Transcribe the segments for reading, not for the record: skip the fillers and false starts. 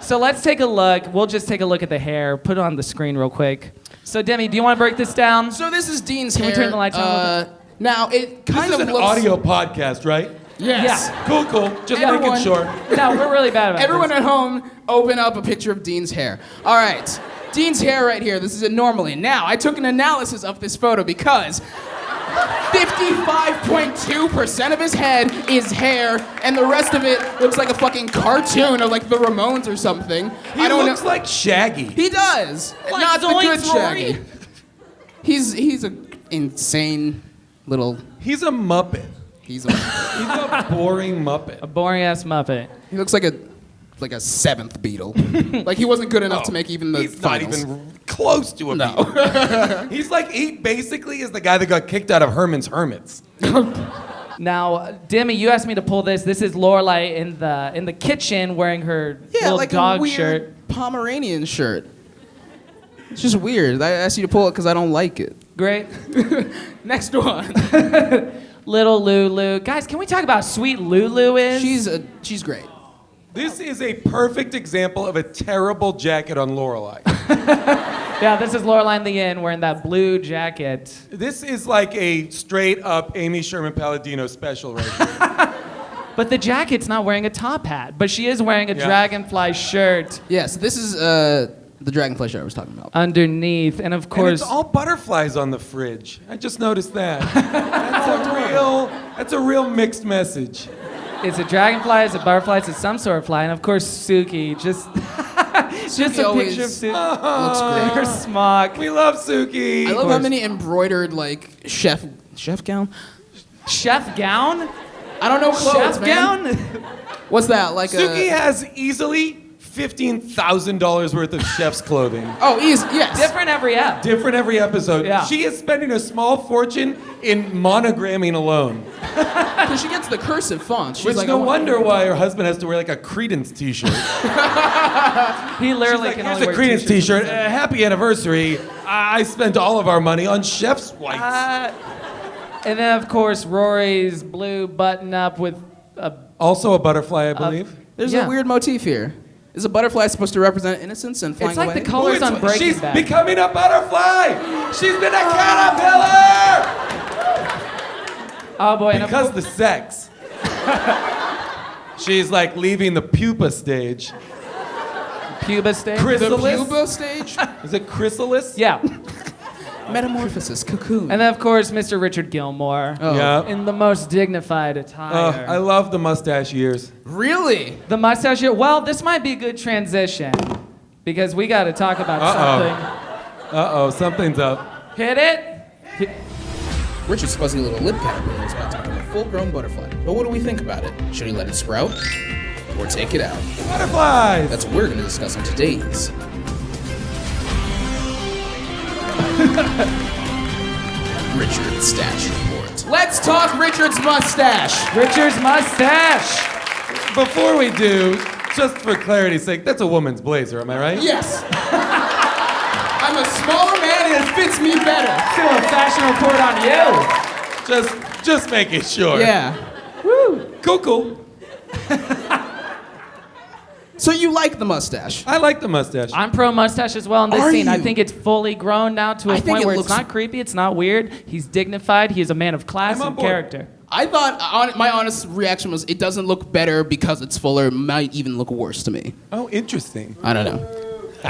So let's take a look. We'll just take a look at the hair. Put it on the screen real quick. So Demi, do you want to break this down? So this is Dean's Can hair. we turn the lights on? Now it kind This is of an looks. audio podcast, right? Yes. Yeah. Cool. Just Everyone- making sure. No, we're really bad about Everyone this. at home, open up a picture of Dean's hair. All right, Dean's hair right here. This is it normally. Now I took an analysis of this photo because 55.2% of his head is hair, and the rest of it looks like a fucking cartoon of like the Ramones or something. He looks like Shaggy. He does. Like Not the good Zoinks, Rory. Shaggy. He's an insane little. He's a Muppet. He's a. He's a boring Muppet. A boring ass Muppet. He looks like a seventh Beatle. Like he wasn't good enough to make even the He's finals. not even close to a No. Beatle. He basically is the guy that got kicked out of Herman's Hermits. Now, Demi, you asked me to pull this. This is Lorelai in the kitchen wearing her Yeah, little like dog a weird shirt. Pomeranian shirt. It's just weird. I asked you to pull it because I don't like it. Great. Next one. Little Lulu. Guys, can we talk about how sweet Lulu is? She's great. This is a perfect example of a terrible jacket on Lorelai. Yeah, this is Lorelai in the inn wearing that blue jacket. This is like a straight up Amy Sherman Palladino special right here. But the jacket's not wearing a top hat, but she is wearing a Yeah. dragonfly shirt Yes, this is the dragonfly shirt I was talking about. underneath. And of And course, it's all butterflies on the fridge. I just noticed that. That's a real mixed message. it's a dragonfly, it's a butterfly, it's some sort of fly. And of course, Suki, just a always picture of Suki. Looks great. Her smock. We love Suki. I love how many embroidered like chef gown. Chef gown? I don't know clothes, Chef man. gown? What's that? Like Suki a. has easily $15,000 worth of chef's clothing. Oh, yes. Different every app. Different every episode. Yeah. She is spending a small fortune in monogramming alone. Because she gets the cursive font. She's Which like, no I want- wonder why her husband has to wear like a Credence t-shirt. He She's literally like, can here's only a wear Credence t-shirts. t-shirt. Happy anniversary. I spent all of our money on chef's whites. And then, of course, Rory's blue button-up with a... Also a butterfly, I believe. There's Yeah. a weird motif here. Is a butterfly supposed to represent innocence and flying It's like away? the colors Ooh, on Breaking she's Bad. becoming a butterfly. She's been a caterpillar. Oh, boy. And of Because the sex. She's like leaving the pupa stage. Puba stage. The Chrysalis? pupa stage? Is it chrysalis? Yeah. Metamorphosis, cocoon. And then, of course, Mr. Richard Gilmore. Oh. Yeah. In the most dignified attire. I love the mustache years. Really? The mustache here. Well, this might be a good transition because we got to talk about Uh-oh, something's up. something. Hit it. Richard's fuzzy little lip caterpillar is about to become a full-grown butterfly. But what do we think about it? Should he let it sprout? Or take it out? Butterflies. That's what we're going to discuss on today's Richard's Stash Report. Let's talk Richard's mustache. Richard's mustache. Before we do, just for clarity's sake, that's a woman's blazer, am I right? Yes. I'm a smaller man and it fits me better. Do a fashion report on you. Just making sure. Yeah. Cool. So you like the mustache? I like the mustache. I'm pro mustache as well in this Are scene. I you? think it's fully grown now to a I think point it where looks- it's not creepy, it's not weird. He's dignified. He is a man of class I'm on and board. character. I thought, my honest reaction was it doesn't look better because it's fuller. It might even look worse to me. Oh, interesting. I don't know.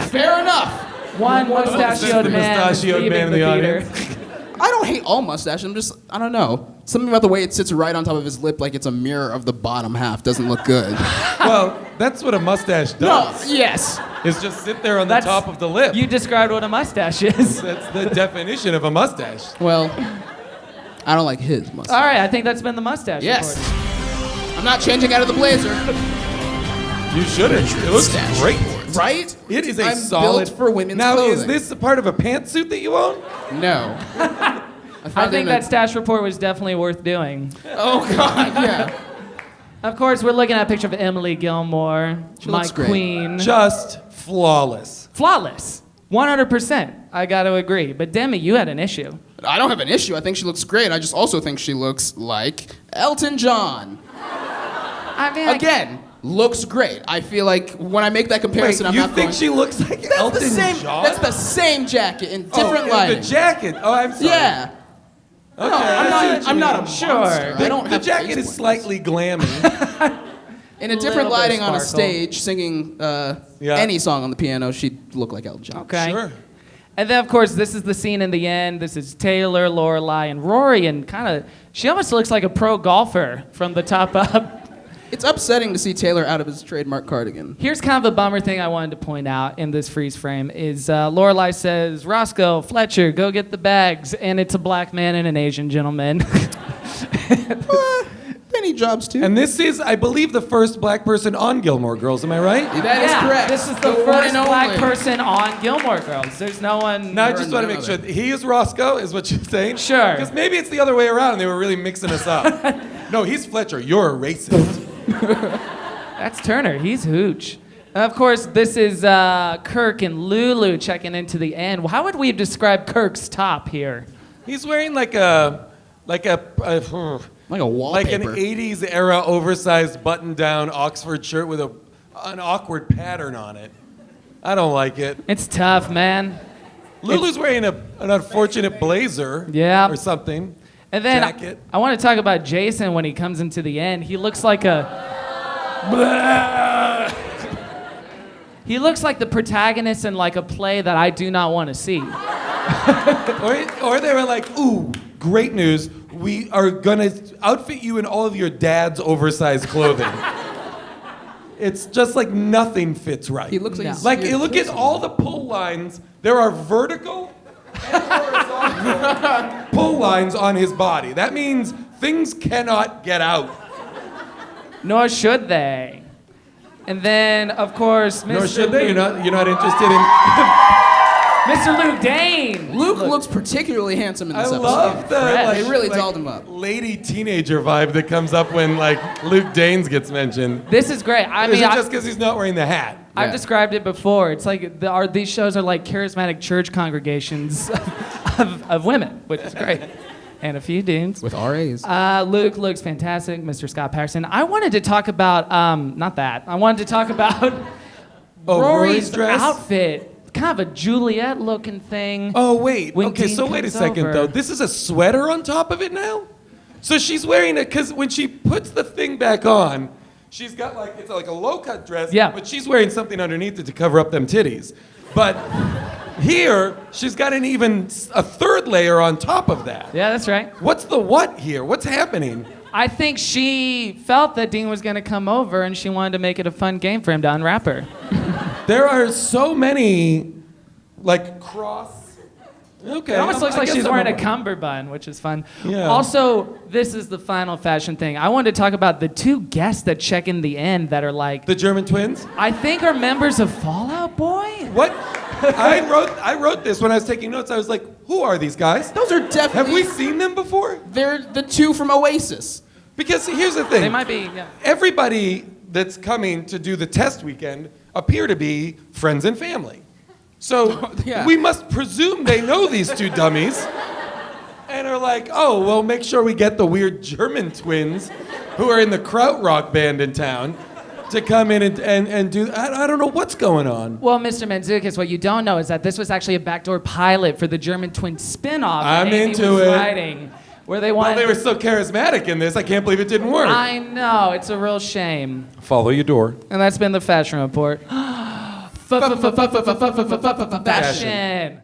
Fair enough. One mustachioed the man, is mustachioed leaving man in the the theater. audience. I don't hate all mustache. I don't know. Something about the way it sits right on top of his lip like it's a mirror of the bottom half doesn't look good. Well, that's what a mustache does. Yes. Is just sit there on the That's- top of the lip. You described what a mustache is. That's the definition of a mustache. Well, I don't like his mustache. All right, I think that's been the mustache Yes. report. I'm not changing out of the blazer. You shouldn't. It looks Stash great. Report. Right? It is a I'm solid. built for women's now, clothing. is this a part of a pantsuit that you own? No. I think that stash report was definitely worth doing. Oh God, yeah. Of course, we're looking at a picture of Emily Gilmore, She my looks great. queen. Just flawless. Flawless. 100%. I got to agree. But Demi, you had an issue. I don't have an issue. I think she looks great. I just also think she looks like Elton John. I mean, Again, looks great. I feel like when I make that comparison, Wait, I'm you not think going. she looks like That's Elton the same. John? That's the same jacket in different oh, lighting. The jacket. Oh, I'm sorry. Yeah. Okay, No, I'm not a Sure. monster. I don't The have jacket face is blindness. slightly glammy. In a Little different bit of lighting on a sparkle. stage, singing Yeah. any song on the piano, she'd look like Elton John. Okay. Sure. And then, of course, this is the scene in the end. This is Taylor, Lorelai, and Rory, and she almost looks like a pro golfer from the top up. It's upsetting to see Taylor out of his trademark cardigan. Here's kind of a bummer thing I wanted to point out in this freeze frame is Lorelai says, Roscoe, Fletcher, go get the bags, and it's a black man and an Asian gentleman. They need jobs too. And this is, I believe, the first black person on Gilmore Girls. Am I right? That is correct. This is the one first and black only. person on Gilmore Girls. There's no one. No, I You're just want to none make of sure he is Roscoe, is what you're saying? Sure. Because maybe it's the other way around and they were really mixing us up. No, he's Fletcher. You're a racist. That's Turner. He's Hooch. And of course, this is Kirk and Lulu checking into the end. How would we describe Kirk's top here? He's wearing like a Like a like an wallpaper. 80s era oversized button-down Oxford shirt with an awkward pattern on it. I don't like it. It's tough, man. Lulu's wearing an unfortunate blazer Yeah. or something. And then Jacket. I want to talk about Jason when he comes into the end. He looks like he looks like the protagonist in like a play that I do not want to see. Or they were like, ooh, great news. We are going to outfit you in all of your dad's oversized clothing. It's just like nothing fits right. He looks like No. he's Like, scared you to look kiss at him. all the pull lines. There are vertical and horizontal pull lines on his body. That means things cannot get out. Nor should they. And then, of course, Nor Mr. should they. You're not interested in. Mr. Luke Dane. Luke looks particularly handsome in I this episode. love the Fresh. like, They really like, dolled him up. lady teenager vibe that comes up when like Luke Danes gets mentioned. This is great. I Is mean, it just because he's not wearing the hat? I've Yeah. described it before. It's like these shows are like charismatic church congregations of women, which is great. And a few dudes. With RAs. Luke looks fantastic, Mr. Scott Patterson. I wanted to talk about, not that. I wanted to talk about Oh, Rory's dress? outfit. Kind of a Juliet-looking thing. Oh wait. When Okay, Dean so wait a comes second over. though. This is a sweater on top of it now. So she's wearing it because when she puts the thing back on, she's got like it's like a low-cut dress. Yeah. But she's wearing something underneath it to cover up them titties. But here she's got a third layer on top of that. Yeah, that's right. What's the what here? What's happening? I think she felt that Dean was going to come over and she wanted to make it a fun game for him to unwrap her. There are so many, like cross. Okay. It almost looks I like guess she's I'm wearing a a- cummerbund, which is fun. Yeah. Also, this is the final fashion thing. I wanted to talk about the two guests that check in the end that are like, The German twins. I think are members of Fall Out Boy. What? I wrote this when I was taking notes. I was like, who are these guys? Those are Have definitely. we seen them before? They're the two from Oasis. Because here's the thing. They might be. Yeah. Everybody that's coming to do the test weekend appear to be friends and family. So Yeah. we must presume they know these two dummies and are like, oh, well, make sure we get the weird German twins who are in the krautrock band in town to come in and do, I don't know what's going on. Well, Mr. Manzukis, what you don't know is that this was actually a backdoor pilot for the German Twin spin-off I'm that Amy into was it. writing, where they Well, wanted. they were so charismatic in this, I can't believe it didn't work. I know, it's a real shame. Follow your door. And that's been the Fashion Report. Fashion.